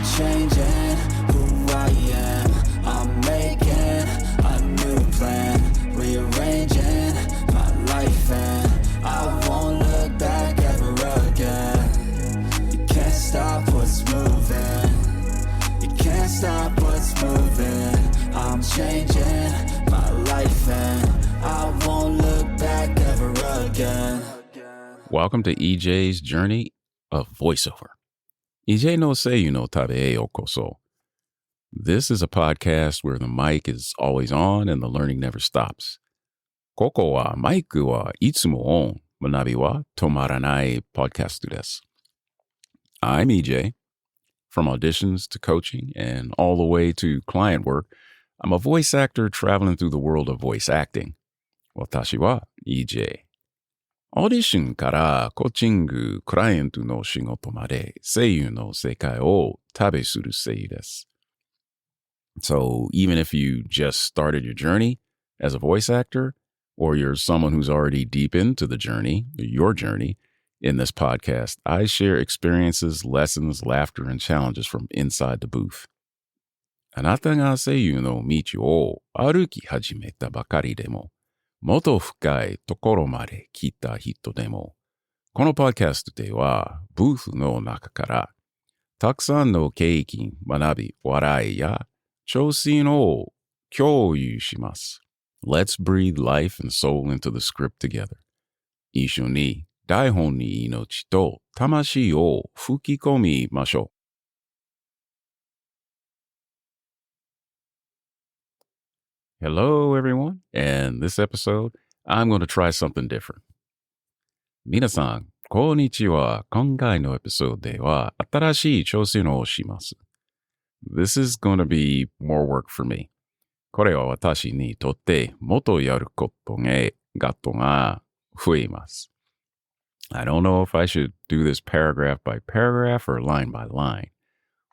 I'm changing who I am. I'm making a new plan, rearranging my life, and I won't look back ever again. You can't stop what's moving. You can't stop what's moving. I'm changing my life, and I won't look back ever again. Welcome to EJ's journey of voiceover. EJ no seiyu no tabe e yokoso. This is a podcast where the mic is always on and the learning never stops. Koko wa maiku wa itsumo on, manabi wa tomaranai podcastu desu. I'm EJ. From auditions to coaching and all the way to client work, I'm a voice actor traveling through the world of voice acting. Watashi wa EJ. オーディションからコーチング、クライアントの仕事まで声優の世界を旅する声優です。So even if you just started your journey as a voice actor, or you're someone who's already deep into the journey, your journey, in this podcast, I share experiences, lessons, laughter, and challenges from inside the booth. あなたが声優の道を歩き始めたばかりでも、もっと深いところまで来た人でも、このポッドキャストでは、ブースの中から、たくさんの経験、学び、笑いや挑戦を共有します。Let's breathe life and soul into the script together. 一緒に台本に命と魂を吹き込みましょう。Hello, everyone. And this episode, I'm going to try something different. 皆さん、こんにちは。今回のエピソードでは、新しい挑戦をします。This is going to be more work for me. これは私にとってもっとやることが増えます。I don't know if I should do this paragraph by paragraph or line by line.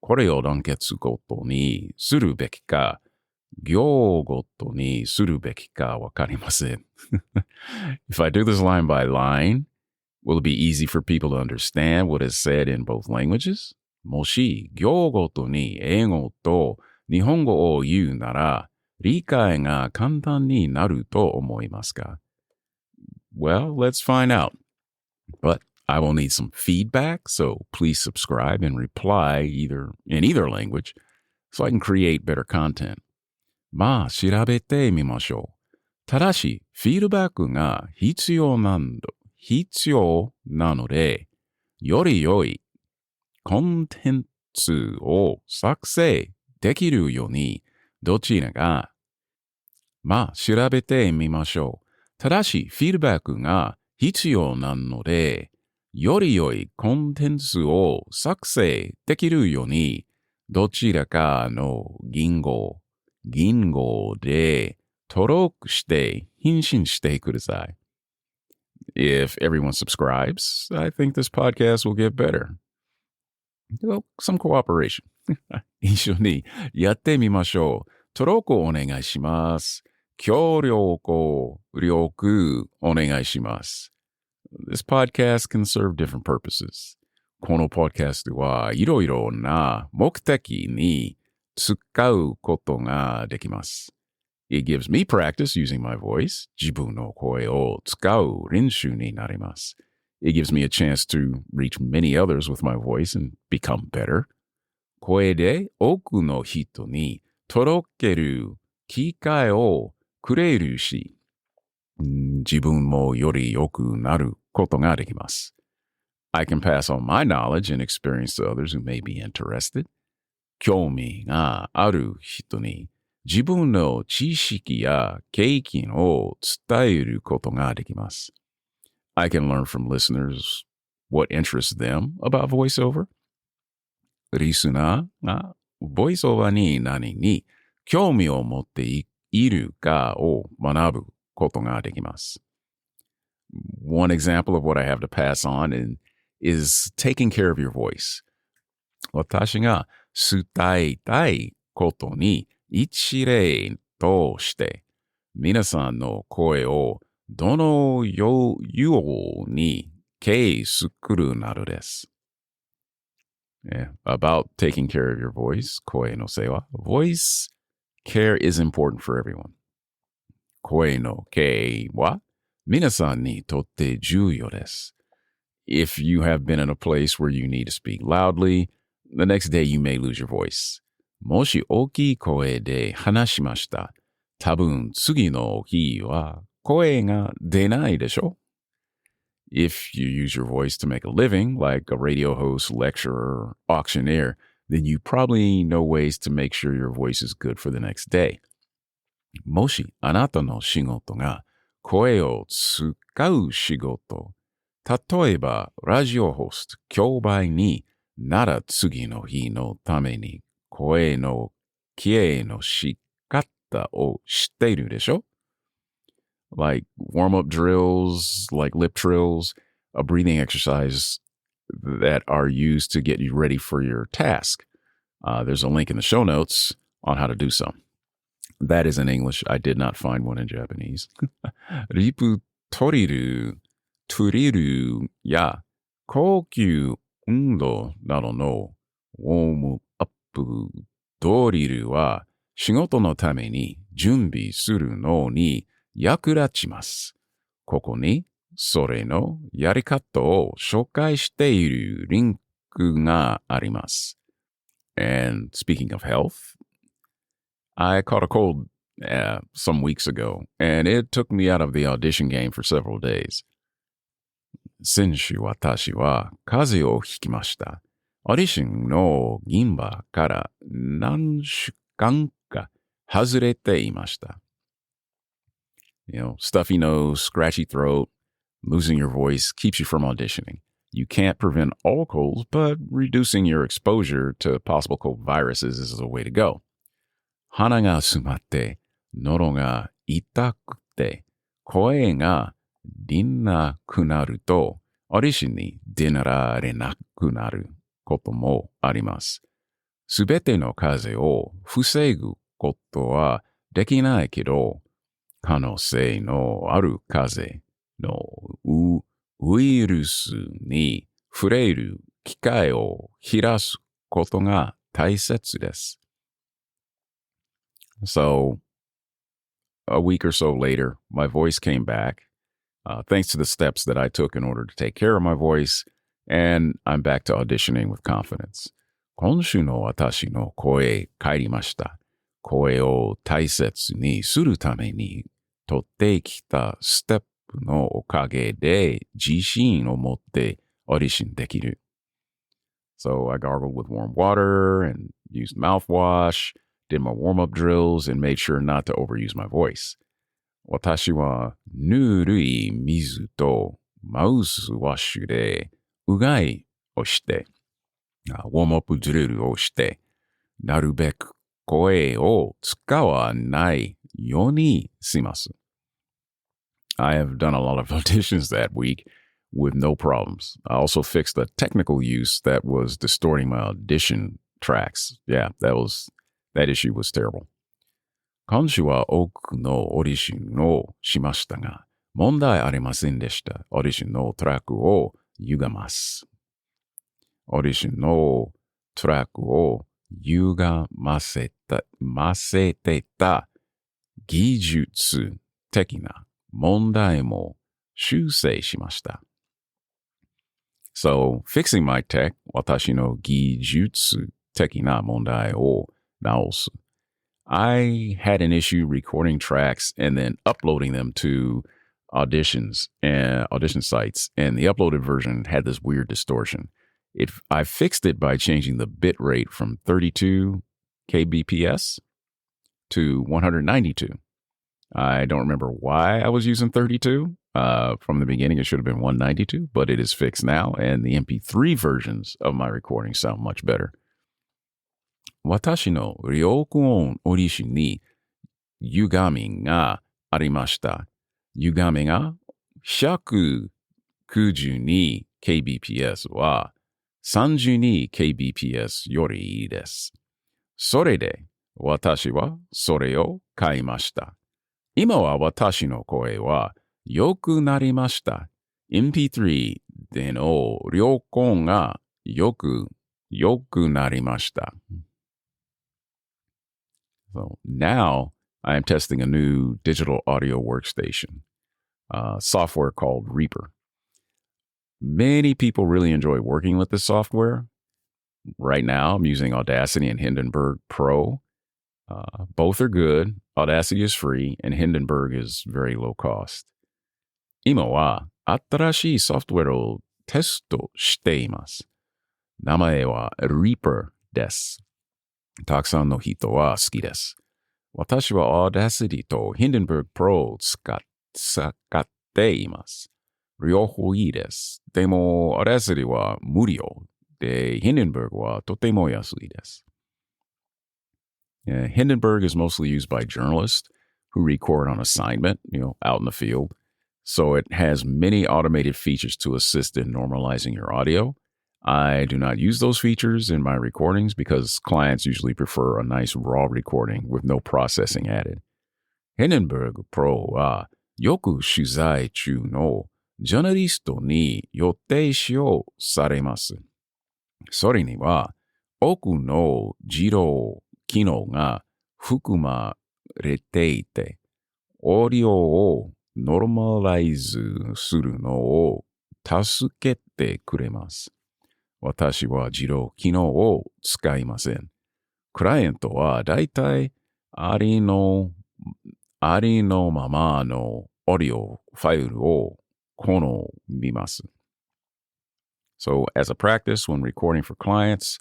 これを団結ごとにするべきか、行ごとにするべきかwakarimasen. If I do this line by line, will it be easy for people to understand what is said in both languages? もし行ごとに英語と日本語を言うなら理解が簡単になると思いますか? Well, let's find out. But I will need some feedback, so please subscribe and reply in either language so I can create better content. まあ、調べてみましょう。ただし、フィードバックが必要なので、より良いコンテンツを作成できるように、どちらが、まあ、調べてみましょう。ただし、フィードバックが必要なので、より良いコンテンツを作成できるように、どちらかの言語で登録して返信してください。If everyone subscribes, I think this podcast will get better. Well, some cooperation. 一緒にやってみましょう。登録お願いします。協力お願いします。This podcast can serve different purposes. このポッドキャストはいろいろな目的に使うことができます。It gives me practice using my voice. 自分の声を使う練習になります。It gives me a chance to reach many others with my voice and become better. 声で多くの人に届ける機会をくれるし、自分もより良くなることができます。I can pass on my knowledge and experience to others who may be interested. 興味がある人に自分の知識や経験を伝えることができます。I can learn from listeners what interests them about voiceover. リスナーがボイスオーバーに何に興味を持っているかを学ぶことができます。One example of what I have to pass on is taking care of your voice. 私が伝えたいことに一例として皆さんの声をどのように作るなどです。Yeah, about taking care of your voice, koe no sei wa. Voice care is important for everyone. Koe no kei wa minasan ni totte juyo desu. If you have been in a place where you need to speak loudly, the next day you may lose your voice. Moshi oki koe de hanashimashita, tabun tsugi no hi wa koe ga denai desho. If you use your voice to make a living, like a radio host, lecturer, auctioneer, then you probably know ways to make sure your voice is good for the next day. Moshi anata no shigoto ga koe o tsukau shigoto, 例えば、ラジオホスト、競売になら次の日のために声のきれいの仕方を知っているでしょ? Like warm-up drills, like lip trills, a breathing exercise that are used to get you ready for your task. There's a link in the show notes on how to do some. That is in English. I did not find one in Japanese. リプトリルトゥリルや高級運動などのウォームアップドリルは仕事のために準備するのに役立ちます。ここにそれのやり方を紹介しているリンクがあります。And speaking of health, I caught a cold some weeks ago, and it took me out of the audition game for several days. 先週私は風邪をひきました。オーディションの現場から何週間か外れていました。You know, stuffy nose, scratchy throat, losing your voice keeps you from auditioning. You can't prevent all colds, but reducing your exposure to possible cold viruses is a way to go. 鼻が詰まって、喉が痛くて、声が出なくなると、オーディションに出られなくなることもあります。すべての風邪を防ぐことはできないけど、可能性のある風邪のウイルスに触れる機会を減らすことが大切です。So, a week or so later, my voice came back, thanks to the steps that I took in order to take care of my voice, and I'm back to auditioning with confidence. 今週の私の声帰りました。声を大切にするために取ってきたステップのおかげで自信を持ってオーディションできる。So I gargled with warm water and used mouthwash, did my warm-up drills, and made sure not to overuse my voice. 私はぬるい水とマウスワッシュでうがいをして、ウォームアップドリルをして、なるべく声を使わないようにします。I have done a lot of auditions that week with no problems. I also fixed a technical use that was distorting my audition tracks. Yeah, that issue was terrible. 今週は多くのオーディションをしましたが、問題ありませんでした。オーディションのトラックを歪ます。オーディションのトラックを歪ませてた技術的な問題も修正しました。So, fixing my tech, 私の技術的な問題を直す。I had an issue recording tracks and then uploading them to audition sites, and the uploaded version had this weird distortion. I fixed it by changing the bit rate from 32 kbps to 192. I don't remember why I was using 32. From the beginning, it should have been 192, but it is fixed now, and the MP3 versions of my recordings sound much better. 私の録音オーディションに歪みがありました。歪みが 192kbps は 32kbps よりいいです。それで私はそれを買いました。今は私の声は良くなりました。MP3 での録音がよく yoku narimashita. So now I am testing a new digital audio workstation, software called Reaper. Many people really enjoy working with this software. Right now, I'm using Audacity and Hindenburg Pro. Both are good. Audacity is free, and Hindenburg is very low cost. 今は新しいソフトウェアをテストしています。名前は Reaper です。たくさんの人は好きです。私は Audacity と Hindenburg Pro を使っています。両方いいです。でも Audacity は無料で Hindenburg はとても安いです。Hindenburg is mostly used by journalists who record on assignment, out in the field. So it has many automated features to assist in normalizing your audio. I do not use those features in my recordings because clients usually prefer a nice raw recording with no processing added. Hindenburg Pro はよく取材中のジャーナリストに予定使用されます。それには多くの自動機能が含まれていて、オーディオをノーマライズするのを助けてくれます。私は自動機能を使いません。クライアントはだいたいありのままのオーディオファイルを好みます。So as a practice, when recording for clients,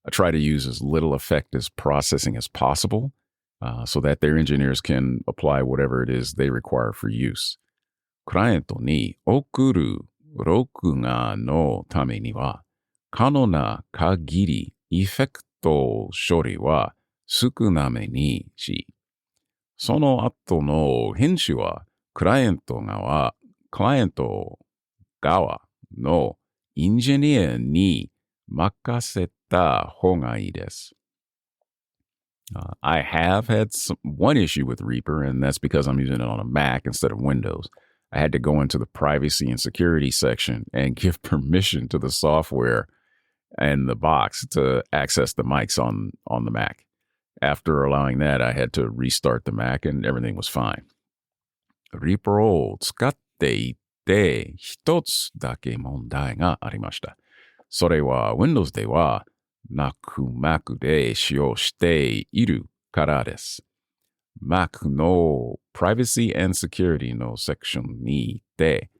I try to use as little effective processing as possible so that their engineers can apply whatever it is they require for use. クライアントに送る録画のためには、可能な限りエフェクト処理は少なめにし、その後の編集はクライアント側のエンジニアに任せた方がいいです。I have had one issue with Reaper, and that's because I'm using it on a Mac instead of Windows. I had to go into the privacy and security section and give permission to the software and the box to access the mics on the Mac. After allowing that, I had to restart the Mac and everything was fine. Reaper を使っていて一つだけ問題がありました。それは Windows ではnaku Mac で使用しているからです。Mac の Privacy and Security のセクションにて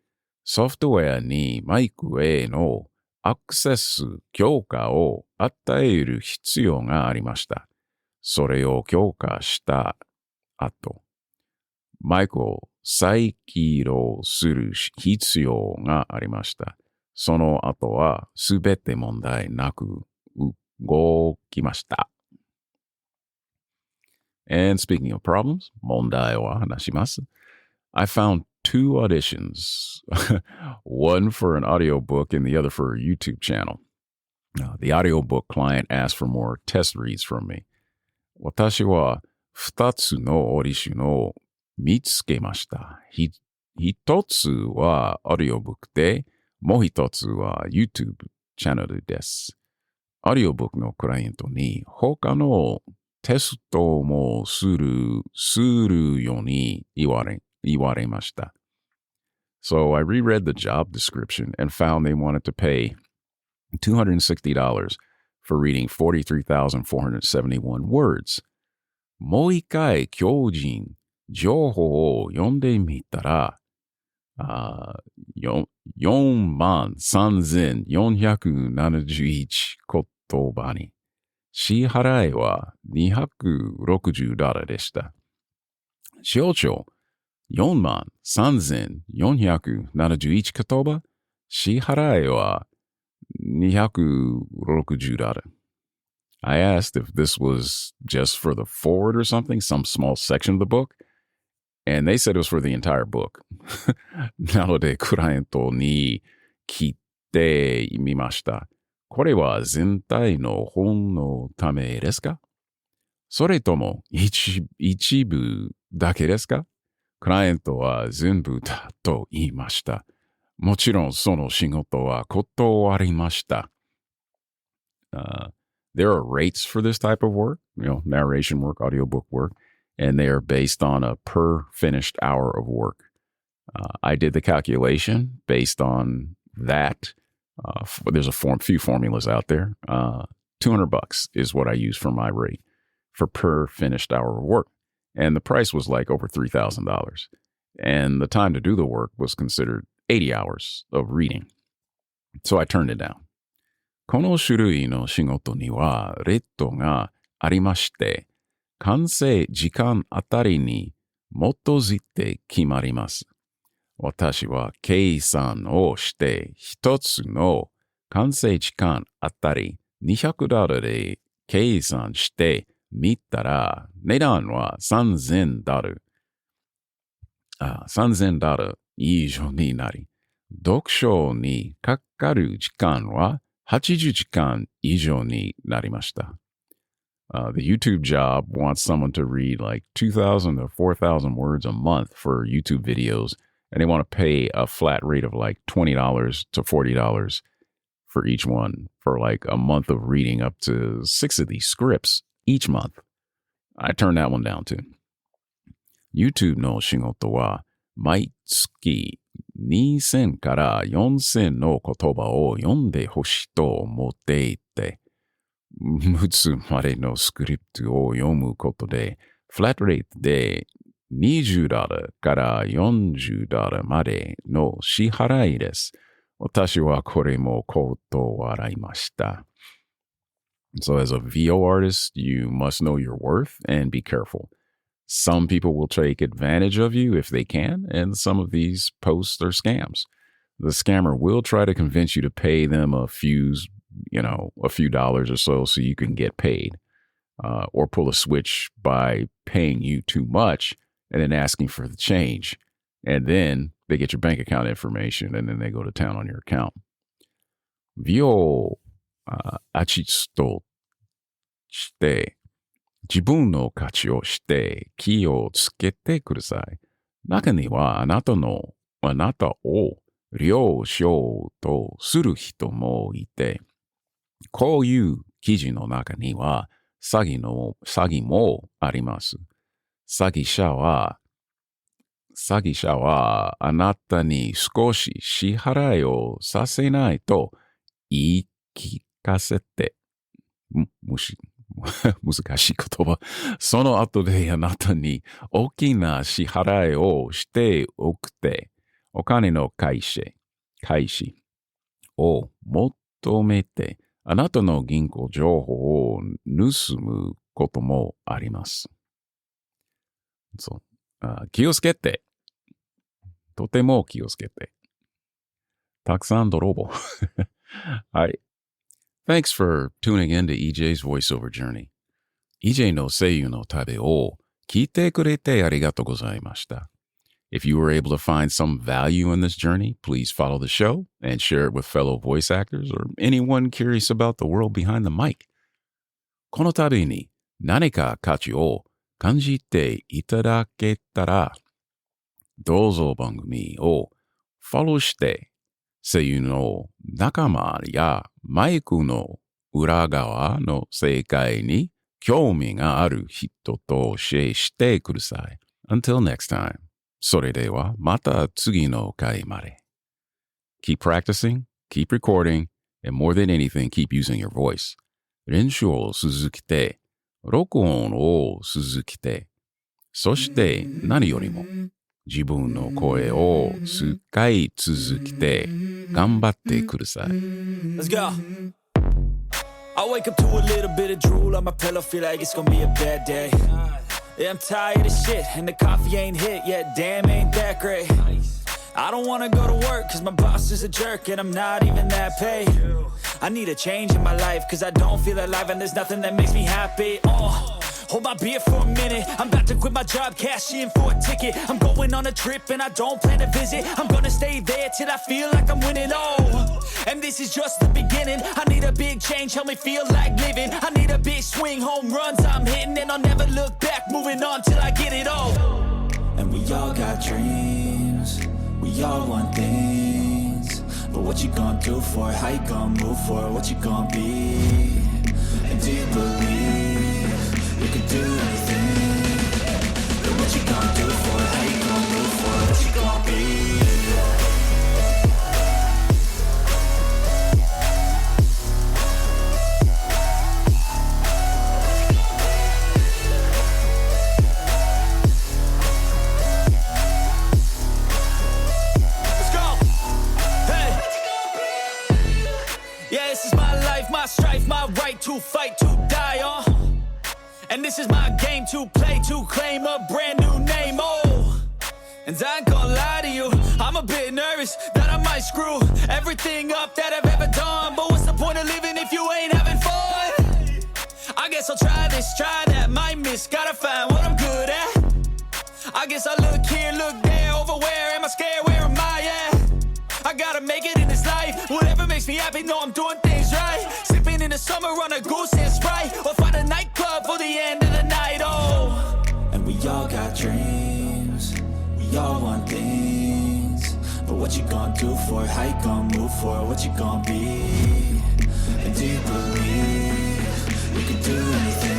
ソフトウェアにマイクへのアクセス許可を与える必要がありました。それを許可した後、マイクを再起動する必要がありました。その後はすべて問題なく動きました。And speaking of problems, 問題を話します。I found two auditions, one for an audiobook and the other for a YouTube channel. The audiobook client asked for more test reads from me. 私は二つのオーディションを見つけました。一つはオーディオブックで、もう一つは YouTube チャンネルです。オーディオブックのクライアントに他のテストもするように言われました。So I reread the job description and found they wanted to pay $260 for reading 43,471 words. もう一回強靭情報を読んでみたら、43,471 言葉に、支払いは$260でした。少々、43,471 言葉、支払いは$260. I asked if this was just for the forward or something, some small section of the book, and they said it was for the entire book. なので、クライアントに聞いてみました。これは全体の本のためですか？それとも一部だけですか？クライアントは全部だと言いました。もちろんその仕事は断りました。There are rates for this type of work, narration work, audiobook work, and they are based on a per finished hour of work. I did the calculation based on that. There's few formulas out there. $200 is what I use for my rate for per finished hour of work. And the price was like over $3,000. And the time to do the work was considered 80 hours of reading. So I turned it down. この種類の仕事にはレッドがありまして、完成時間あたりに基づいて決まります。私は計算をして一つの完成時間あたり$200で計算してみたら値段は$3,000。$3,000以上になり、読書にかかる時間は80時間以上になりました。The YouTube job wants someone to read like 2,000 to 4,000 words a month for YouTube videos, and they want to pay a flat rate of like $20 to $40 for each one for like a month of reading up to 6 of these scripts each month. I turned that one down too. YouTube の仕事は毎月2000から4000の言葉を読んでほしいと思っていて、6つまでのスクリプトを読むことで、フラットレートで$20から$40までの支払いです。私はこれも断りました。So as a VO artist, you must know your worth and be careful. Some people will take advantage of you if they can, and some of these posts are scams. The scammer will try to convince you to pay them a few dollars or so you can get paid, or pull a switch by paying you too much and then asking for the change. And then they get your bank account information and then they go to town on your account. 美をアチストして自分の価値をして気をつけてください。中にはあなたを了承とする人もいて、こういう記事の中には詐欺もあります。詐欺者はあなたに少し支払いをさせないと言い聞かせて、難しい言葉。その後であなたに大きな支払いをしておくて、お金の返しを求めて、あなたの銀行情報を盗むこともあります。気をつけて。とても気をつけて。たくさん泥棒。はい。Thanks for tuning in to EJ's voiceover journey. EJ の声優の旅を聞いてくれてありがとうございました。If you were able to find some value in this journey, please follow the show and share it with fellow voice actors or anyone curious about the world behind the mic. この旅に何か価値を感じていただけたら、どうぞ番組をフォローして、声優の仲間やマイクの裏側の世界に興味がある人とシェアしてください。Until next time. それではまた次の回まで。Keep practicing, keep recording, and more than anything, keep using your voice. 練習を続けて、録音を続けて、そして何よりも自分の声を使い続けて頑張ってください。Let's go. I wake up to a little bit of drool on my pillow, feel like it's gonna be a bad day. Yeah, I'm tired of shit, and the coffee ain't hit yet, damn, ain't that great. I don't wanna go to work, cause my boss is a jerk, and I'm not even that paid. I need a change in my life, cause I don't feel alive, and there's nothing that makes me happy. Hold my beer for a minute, I'm about to quit my job, cash in for a ticket. I'm going on a trip and I don't plan to visit. I'm gonna stay there till I feel like I'm winning, and this is just the beginning. I need a big change, help me feel like living. I need a big swing, home runs I'm hitting, and I'll never look back, moving on till I get it all. And we all got dreams, we all want things, But what you gonna do for it? How you gonna move for it? What you gonna be? And do you believe you can do anything? But what you gonna do for it? How you gonna move for it? What you gonna be? My strife, my right to fight, to die on. And this is my game to play, to claim a brand new name, oh. And I ain't gonna lie to you, I'm a bit nervous that I might screw everything up that I've ever done. But what's the point of living if you ain't having fun? I guess I'll try this, try that, might miss, gotta find what I'm good at. I guess I look here, look there, over where am I scared, where am I at? I gotta make it in this life. Whatever makes me happy, know I'm doing things right. Sipping in the summer on a goose and Sprite, or find a nightclub for the end of the night, oh. And we all got dreams, we all want things. But what you gonna do for it? How you gonna move for it? What you gonna be? And do you believe you can do anything?